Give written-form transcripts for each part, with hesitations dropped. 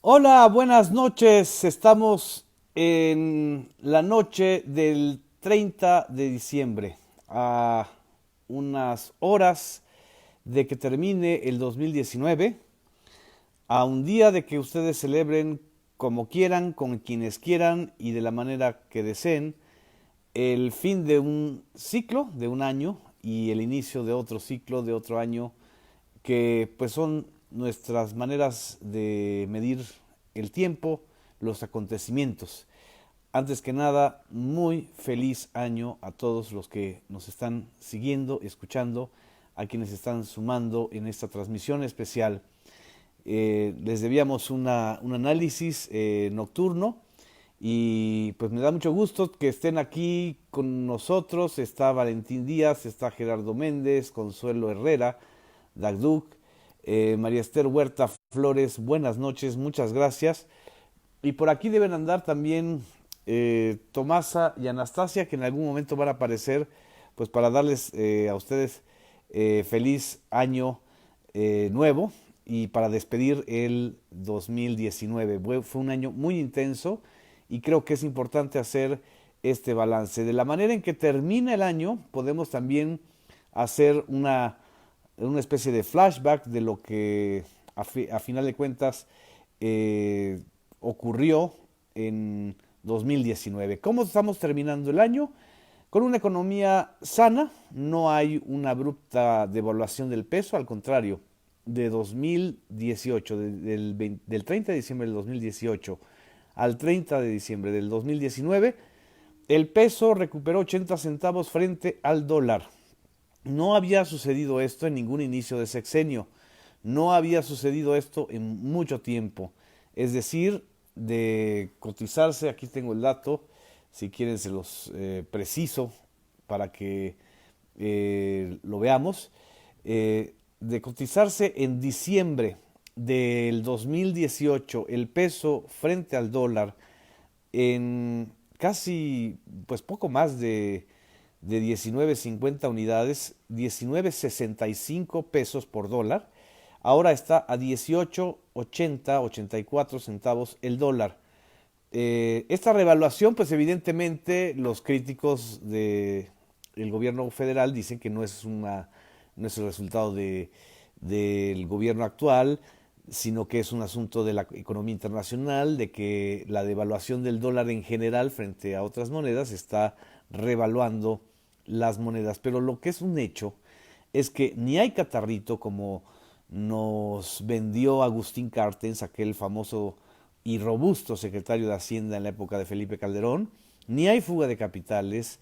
Hola, buenas noches. Estamos en la noche del 30 de diciembre, a unas horas de que termine el 2019, a un día de que ustedes celebren como quieran, con quienes quieran y de la manera que deseen, el fin de un ciclo, de un año, y el inicio de otro ciclo, de otro año, que pues son nuestras maneras de medir el tiempo, los acontecimientos. Antes que nada, muy feliz año a todos los que nos están siguiendo, escuchando, a quienes están sumando en esta transmisión especial. Les debíamos un análisis nocturno y pues me da mucho gusto que estén aquí con nosotros. Está Valentín Díaz, está Gerardo Méndez, Consuelo Herrera, Dagduc, María Esther Huerta Flores, buenas noches, muchas gracias. Y por aquí deben andar también Tomasa y Anastasia, que en algún momento van a aparecer, pues para darles a ustedes feliz año nuevo y para despedir el 2019. Fue un año muy intenso y creo que es importante hacer este balance. De la manera en que termina el año, podemos también hacer una especie de flashback de lo que a final de cuentas eh, ocurrió en 2019. ¿Cómo estamos terminando el año? Con una economía sana, no hay una abrupta devaluación del peso, al contrario, de 2018, del 30 de diciembre del 2018 al 30 de diciembre del 2019, el peso recuperó 80 centavos frente al dólar. No había sucedido esto en ningún inicio de sexenio. No había sucedido esto en mucho tiempo. Es decir, de cotizarse, aquí tengo el dato, si quieren se los preciso para que lo veamos, de cotizarse en diciembre del 2018 el peso frente al dólar en casi, pues poco más de 19.50 unidades, 19.65 pesos por dólar. Ahora está a 18.80, 84 centavos el dólar. Esta revaluación, pues evidentemente los críticos del gobierno federal dicen que no es el resultado del gobierno actual, sino que es un asunto de la economía internacional, de que la devaluación del dólar en general frente a otras monedas está revaluando las monedas. Pero lo que es un hecho es que ni hay catarrito como nos vendió Agustín Cartens, aquel famoso y robusto secretario de Hacienda en la época de Felipe Calderón, ni hay fuga de capitales,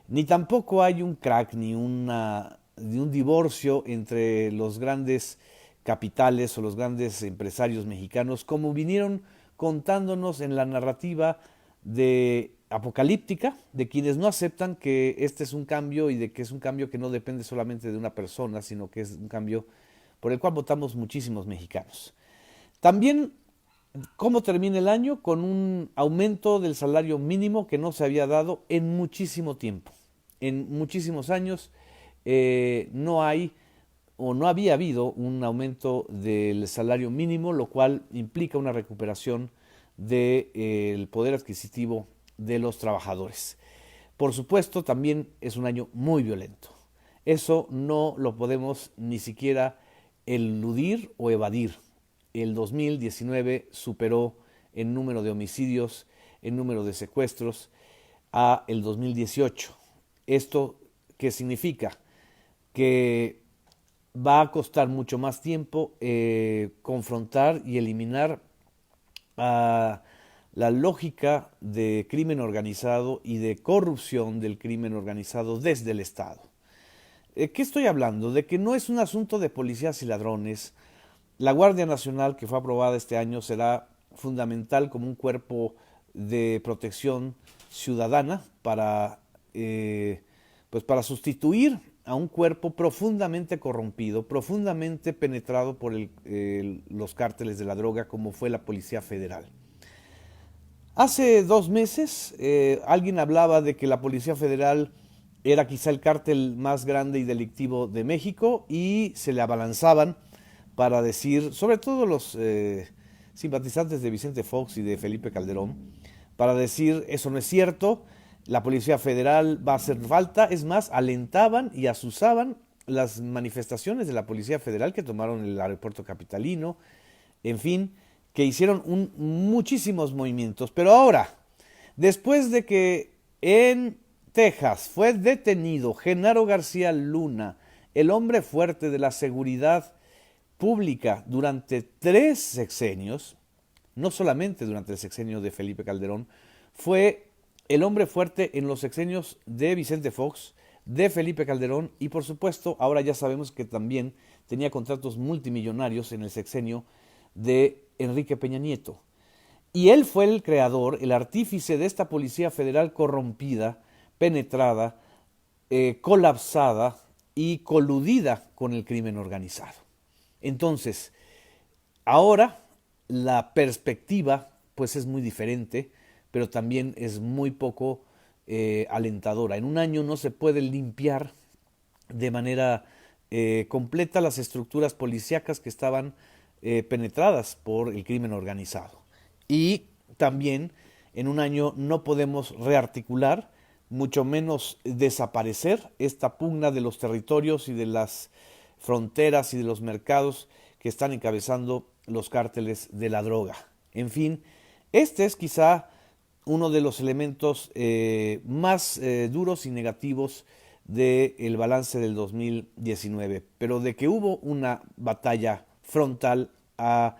ni tampoco hay un crack, ni un divorcio entre los grandes capitales o los grandes empresarios mexicanos, como vinieron contándonos en la narrativa de apocalíptica, de quienes no aceptan que este es un cambio y de que es un cambio que no depende solamente de una persona, sino que es un cambio por el cual votamos muchísimos mexicanos. También, ¿cómo termina el año? Con un aumento del salario mínimo que no se había dado en muchísimo tiempo. En muchísimos años no hay o no había habido un aumento del salario mínimo, lo cual implica una recuperación del poder adquisitivo de los trabajadores. Por supuesto, también es un año muy violento. Eso no lo podemos ni siquiera eludir o evadir. El 2019 superó en número de homicidios, en número de secuestros, a el 2018. ¿Esto qué significa? Que va a costar mucho más tiempo confrontar y eliminar a la lógica de crimen organizado y de corrupción del crimen organizado desde el Estado. ¿Qué estoy hablando? De que no es un asunto de policías y ladrones. La Guardia Nacional, que fue aprobada este año, será fundamental como un cuerpo de protección ciudadana pues para sustituir a un cuerpo profundamente corrompido, profundamente penetrado por los cárteles de la droga, como fue la Policía Federal. Hace 2 meses alguien hablaba de que la Policía Federal era quizá el cártel más grande y delictivo de México y se le abalanzaban para decir, sobre todo los simpatizantes de Vicente Fox y de Felipe Calderón para decir eso no es cierto, la Policía Federal va a hacer falta. Es más, alentaban y asusaban las manifestaciones de la Policía Federal que tomaron el aeropuerto capitalino, en fin, que hicieron muchísimos movimientos. Pero ahora, después de que en Texas fue detenido Genaro García Luna, el hombre fuerte de la seguridad pública durante 3 sexenios, no solamente durante el sexenio de Felipe Calderón, fue el hombre fuerte en los sexenios de Vicente Fox, de Felipe Calderón y por supuesto ahora ya sabemos que también tenía contratos multimillonarios en el sexenio de Enrique Peña Nieto. Y él fue el creador, el artífice de esta Policía Federal corrompida, penetrada, colapsada y coludida con el crimen organizado. Entonces, ahora la perspectiva pues es muy diferente, pero también es muy poco alentadora. En un año no se puede limpiar de manera completa las estructuras policíacas que estaban penetradas por el crimen organizado. Y también en un año no podemos rearticular, mucho menos desaparecer esta pugna de los territorios y de las fronteras y de los mercados que están encabezando los cárteles de la droga. En fin, este es quizá uno de los elementos más duros y negativos del balance del 2019, pero de que hubo una batalla frontal a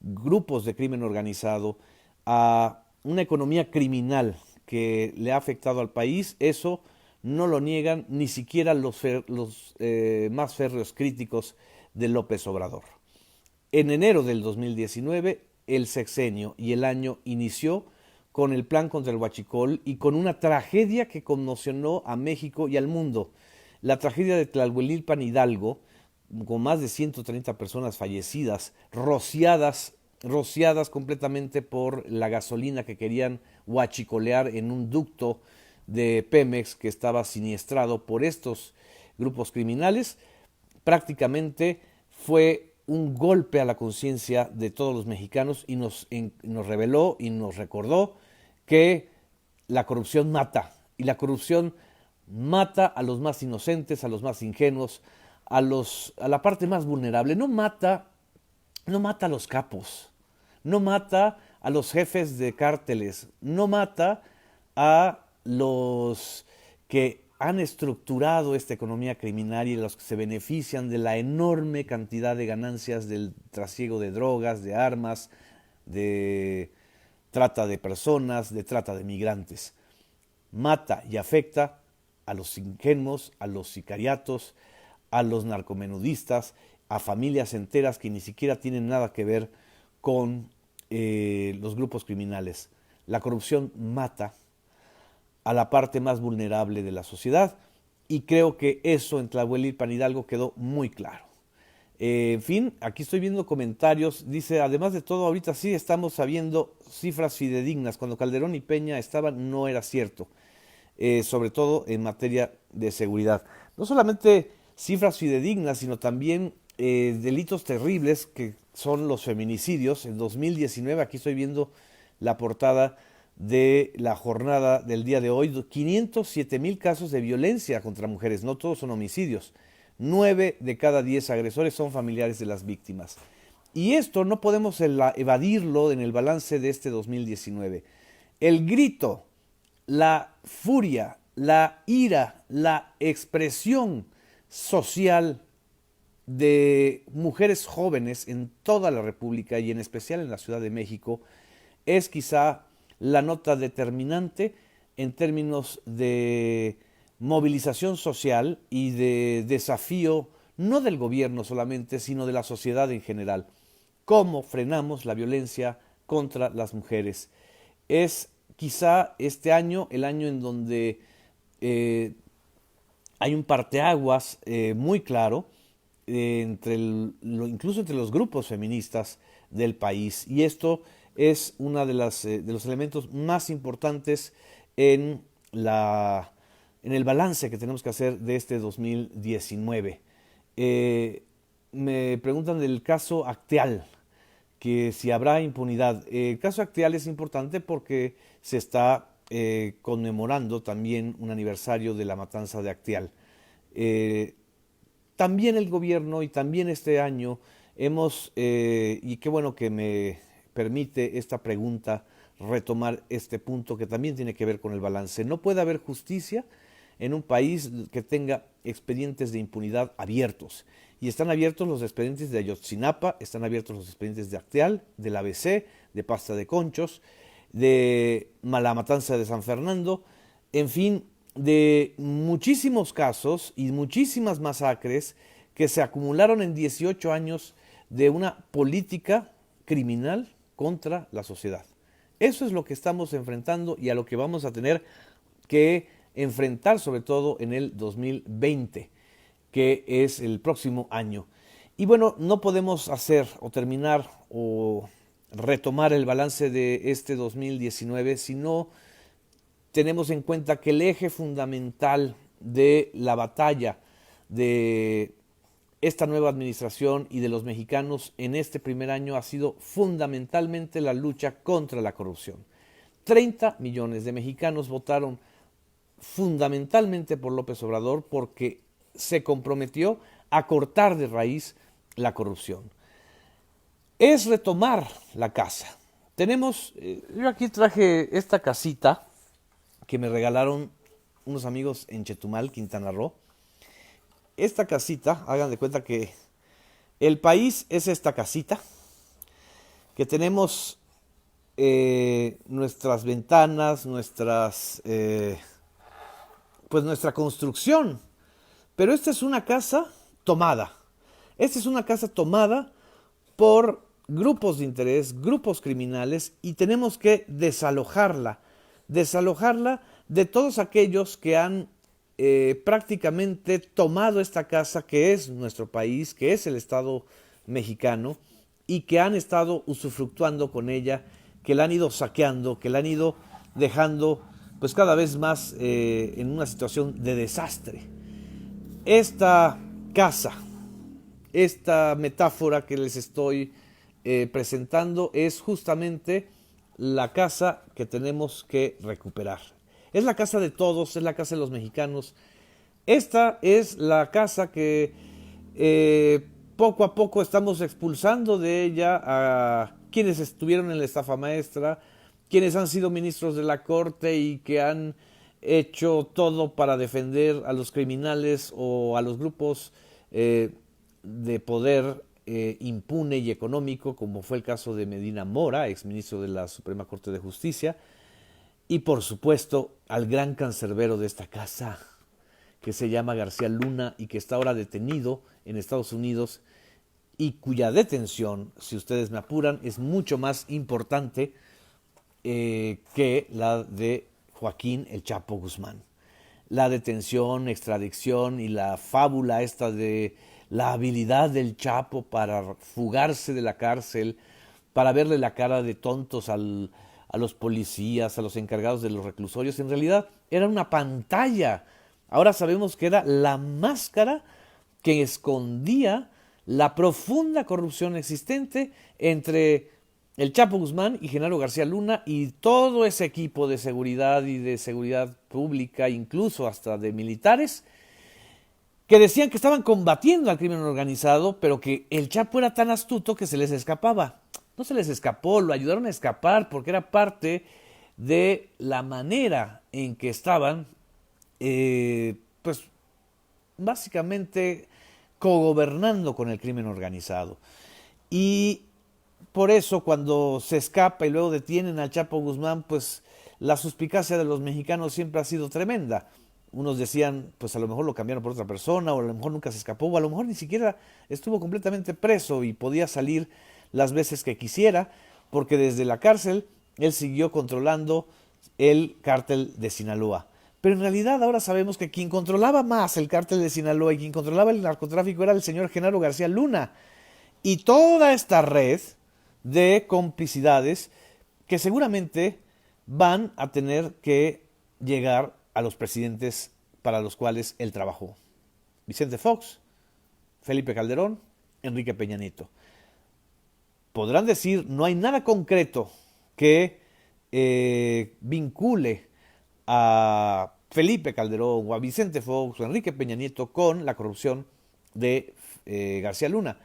grupos de crimen organizado, a una economía criminal que le ha afectado al país, eso no lo niegan ni siquiera los más férreos críticos de López Obrador. En enero del 2019, el sexenio y el año inició con el plan contra el huachicol y con una tragedia que conmocionó a México y al mundo. La tragedia de Tlalhuelilpan, Hidalgo, con más de 130 personas fallecidas, rociadas completamente por la gasolina que querían huachicolear en un ducto de Pemex que estaba siniestrado por estos grupos criminales, prácticamente fue un golpe a la conciencia de todos los mexicanos y nos reveló y nos recordó que la corrupción mata, y la corrupción mata a los más inocentes, a los más ingenuos, a la parte más vulnerable. No mata a los capos, no mata a los jefes de cárteles, no mata a los que han estructurado esta economía criminal y los que se benefician de la enorme cantidad de ganancias del trasiego de drogas, de armas, de trata de personas, de trata de migrantes. Mata y afecta a los ingenuos, a los sicariatos, a los narcomenudistas, a familias enteras que ni siquiera tienen nada que ver con los grupos criminales. La corrupción mata a la parte más vulnerable de la sociedad y creo que eso en Tlahuelilpan, Hidalgo quedó muy claro. En fin, aquí estoy viendo comentarios, dice, además de todo, ahorita sí estamos sabiendo cifras fidedignas, cuando Calderón y Peña estaban no era cierto, sobre todo en materia de seguridad. No solamente cifras fidedignas, sino también delitos terribles que son los feminicidios. En 2019, aquí estoy viendo la portada de la jornada del día de hoy, 507,000 casos de violencia contra mujeres, no todos son homicidios. 9 de cada 10 agresores son familiares de las víctimas. Y esto no podemos evadirlo en el balance de este 2019. El grito, la furia, la ira, la expresión social de mujeres jóvenes en toda la República y en especial en la Ciudad de México es quizá la nota determinante en términos de movilización social y de desafío no del gobierno solamente, sino de la sociedad en general. ¿Cómo frenamos la violencia contra las mujeres? Es quizá este año el año en donde hay un parteaguas muy claro incluso entre los grupos feministas del país, y esto es uno de los elementos más importantes en el balance que tenemos que hacer de este 2019. Me preguntan del caso Acteal, que si habrá impunidad. El caso Acteal es importante porque se está conmemorando también un aniversario de la matanza de Acteal. Eh, También el gobierno y también este año y qué bueno que me permite esta pregunta retomar este punto que también tiene que ver con el balance. No puede haber justicia en un país que tenga expedientes de impunidad abiertos. Y están abiertos los expedientes de Ayotzinapa, están abiertos los expedientes de Acteal, del ABC, de Pasta de Conchos, de la matanza de San Fernando, en fin, de muchísimos casos y muchísimas masacres que se acumularon en 18 años de una política criminal contra la sociedad. Eso es lo que estamos enfrentando y a lo que vamos a tener que enfrentar sobre todo en el 2020, que es el próximo año. Y bueno, no podemos hacer o terminar o retomar el balance de este 2019 si no tenemos en cuenta que el eje fundamental de la batalla de esta nueva administración y de los mexicanos en este primer año ha sido fundamentalmente la lucha contra la corrupción. 30 millones de mexicanos votaron fundamentalmente por López Obrador porque se comprometió a cortar de raíz la corrupción. Es retomar la casa. Yo aquí traje esta casita que me regalaron unos amigos en Chetumal, Quintana Roo. Esta casita, hagan de cuenta que el país es esta casita, que tenemos nuestras ventanas, pues nuestra construcción. Pero esta es una casa tomada. Esta es una casa tomada por grupos de interés, grupos criminales, y tenemos que desalojarla de todos aquellos que han prácticamente tomado esta casa que es nuestro país, que es el Estado mexicano, y que han estado usufructuando con ella, que la han ido saqueando, que la han ido dejando pues cada vez más en una situación de desastre. Esta casa, esta metáfora que les estoy presentando es justamente la casa que tenemos que recuperar. Es la casa de todos, es la casa de los mexicanos. Esta es la casa que poco a poco estamos expulsando de ella a quienes estuvieron en la estafa maestra, quienes han sido ministros de la corte y que han hecho todo para defender a los criminales o a los grupos de poder impune y económico, como fue el caso de Medina Mora, exministro de la Suprema Corte de Justicia, y por supuesto al gran cancerbero de esta casa, que se llama García Luna y que está ahora detenido en Estados Unidos y cuya detención, si ustedes me apuran, es mucho más importante que la de Joaquín El Chapo Guzmán. La detención, extradición y la fábula esta de la habilidad del Chapo para fugarse de la cárcel, para verle la cara de tontos a los policías, a los encargados de los reclusorios, en realidad era una pantalla. Ahora sabemos que era la máscara que escondía la profunda corrupción existente entre el Chapo Guzmán y Genaro García Luna y todo ese equipo de seguridad y de seguridad pública, incluso hasta de militares, que decían que estaban combatiendo al crimen organizado, pero que el Chapo era tan astuto que se les escapaba. No se les escapó, lo ayudaron a escapar porque era parte de la manera en que estaban, pues básicamente cogobernando con el crimen organizado. Y por eso cuando se escapa y luego detienen al Chapo Guzmán, pues la suspicacia de los mexicanos siempre ha sido tremenda. Unos decían, pues a lo mejor lo cambiaron por otra persona, o a lo mejor nunca se escapó, o a lo mejor ni siquiera estuvo completamente preso y podía salir las veces que quisiera, porque desde la cárcel él siguió controlando el cártel de Sinaloa. Pero en realidad ahora sabemos que quien controlaba más el cártel de Sinaloa y quien controlaba el narcotráfico era el señor Genaro García Luna. Y toda esta red de complicidades que seguramente van a tener que llegar a los presidentes para los cuales él trabajó. Vicente Fox, Felipe Calderón, Enrique Peña Nieto. podrán decir, no hay nada concreto que vincule a Felipe Calderón o a Vicente Fox o a Enrique Peña Nieto con la corrupción de García Luna.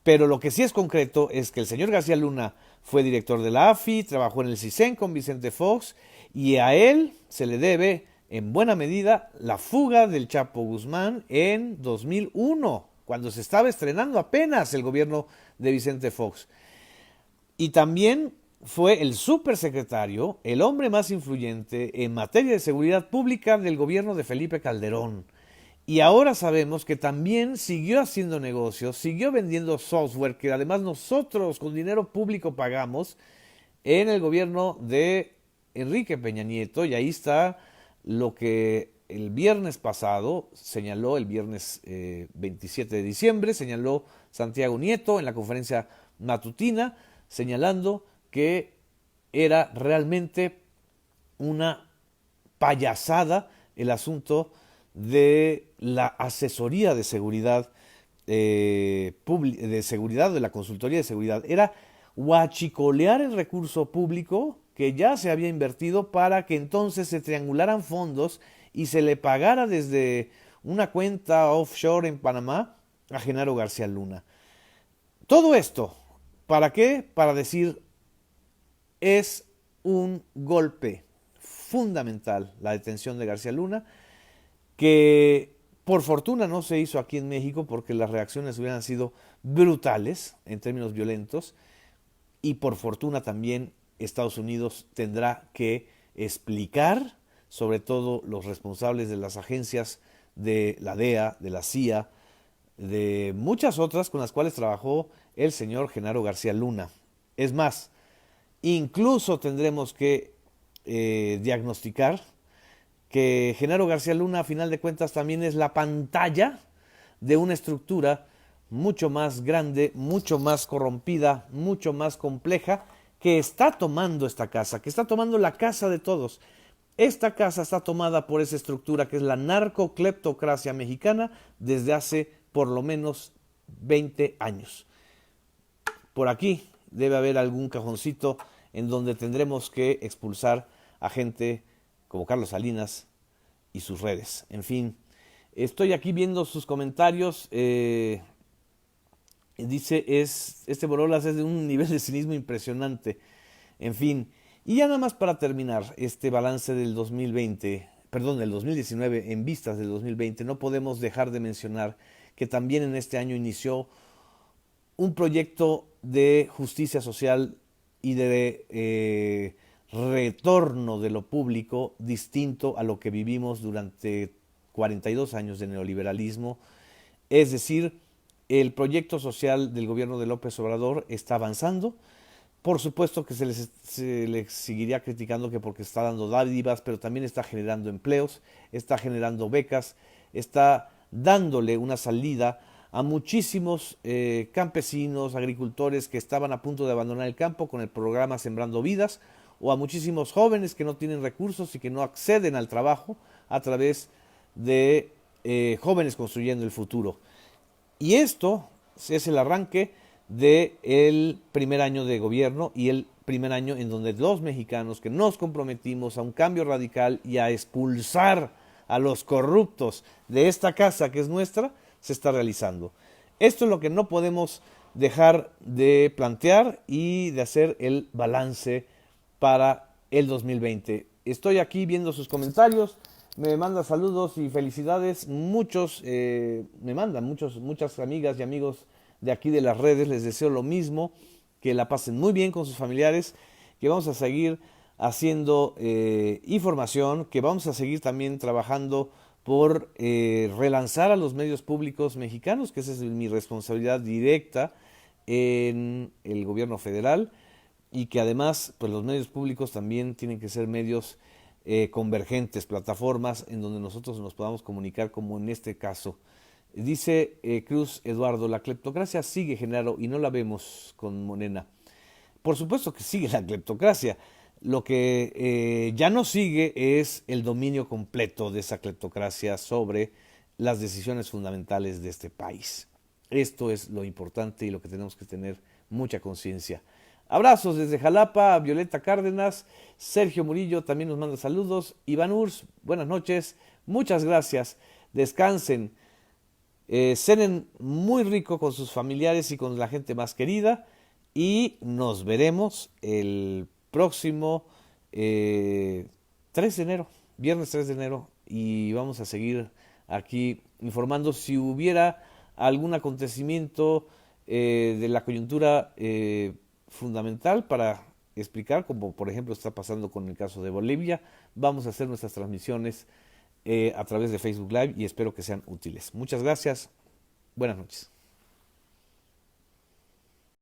Pero lo que sí es concreto es que el señor García Luna fue director de la AFI, trabajó en el CISEN con Vicente Fox y a él se le debe en buena medida la fuga del Chapo Guzmán en 2001, cuando se estaba estrenando apenas el gobierno de Vicente Fox. Y también fue el supersecretario, el hombre más influyente en materia de seguridad pública del gobierno de Felipe Calderón. Y ahora sabemos que también siguió haciendo negocios, siguió vendiendo software que además nosotros con dinero público pagamos en el gobierno de Enrique Peña Nieto. Y ahí está lo que el viernes pasado señaló, el viernes 27 de diciembre, señaló Santiago Nieto en la conferencia matutina, señalando que era realmente una payasada el asunto de la asesoría de seguridad, de seguridad, de la consultoría de seguridad. Era huachicolear el recurso público que ya se había invertido para que entonces se triangularan fondos y se le pagara desde una cuenta offshore en Panamá a Genaro García Luna. Todo esto, ¿para qué? Para decir, es un golpe fundamental la detención de García Luna, que por fortuna no se hizo aquí en México porque las reacciones hubieran sido brutales en términos violentos, y por fortuna también Estados Unidos tendrá que explicar, sobre todo los responsables de las agencias de la DEA, de la CIA, de muchas otras con las cuales trabajó el señor Genaro García Luna. Es más, incluso tendremos que diagnosticar que Genaro García Luna, a final de cuentas, también es la pantalla de una estructura mucho más grande, mucho más corrompida, mucho más compleja, que está tomando esta casa, que está tomando la casa de todos. Esta casa está tomada por esa estructura que es la narcocleptocracia mexicana desde hace por lo menos 20 años. Por aquí debe haber algún cajoncito en donde tendremos que expulsar a gente como Carlos Salinas y sus redes. En fin, estoy aquí viendo sus comentarios. Dice, este Borolas es de un nivel de cinismo impresionante. En fin, y ya nada más para terminar este balance del 2020, perdón, del 2019 en vistas del 2020, no podemos dejar de mencionar que también en este año inició un proyecto de justicia social y de retorno de lo público distinto a lo que vivimos durante 42 años de neoliberalismo. Es decir, el proyecto social del gobierno de López Obrador está avanzando. Por supuesto que se les seguiría criticando que porque está dando dádivas, pero también está generando empleos, está generando becas, está dándole una salida a muchísimos campesinos, agricultores que estaban a punto de abandonar el campo con el programa Sembrando Vidas, o a muchísimos jóvenes que no tienen recursos y que no acceden al trabajo a través de Jóvenes Construyendo el Futuro. Y esto es el arranque del primer año de gobierno y el primer año en donde los mexicanos que nos comprometimos a un cambio radical y a expulsar a los corruptos de esta casa que es nuestra, se está realizando. Esto es lo que no podemos dejar de plantear y de hacer el balance para el 2020. Estoy aquí viendo sus comentarios, me manda saludos y felicidades, muchos me mandan, muchas amigas y amigos de aquí de las redes, les deseo lo mismo, que la pasen muy bien con sus familiares, que vamos a seguir haciendo información, que vamos a seguir también trabajando por relanzar a los medios públicos mexicanos, que esa es mi responsabilidad directa en el gobierno federal, y que además pues los medios públicos también tienen que ser medios convergentes, plataformas en donde nosotros nos podamos comunicar, como en este caso. Dice Cruz Eduardo, la cleptocracia sigue, Genaro, y no la vemos con Morena. Por supuesto que sigue la cleptocracia. Lo que ya no sigue es el dominio completo de esa cleptocracia sobre las decisiones fundamentales de este país. Esto es lo importante y lo que tenemos que tener mucha conciencia. Abrazos desde Jalapa, Violeta Cárdenas, Sergio Murillo también nos manda saludos, Iván Urs, buenas noches, muchas gracias, descansen, cenen muy rico con sus familiares y con la gente más querida y nos veremos el próximo 3 de enero, viernes 3 de enero y vamos a seguir aquí informando si hubiera algún acontecimiento de la coyuntura fundamental para explicar, como por ejemplo está pasando con el caso de Bolivia. Vamos a hacer nuestras transmisiones a través de Facebook Live y espero que sean útiles. Muchas gracias. Buenas noches.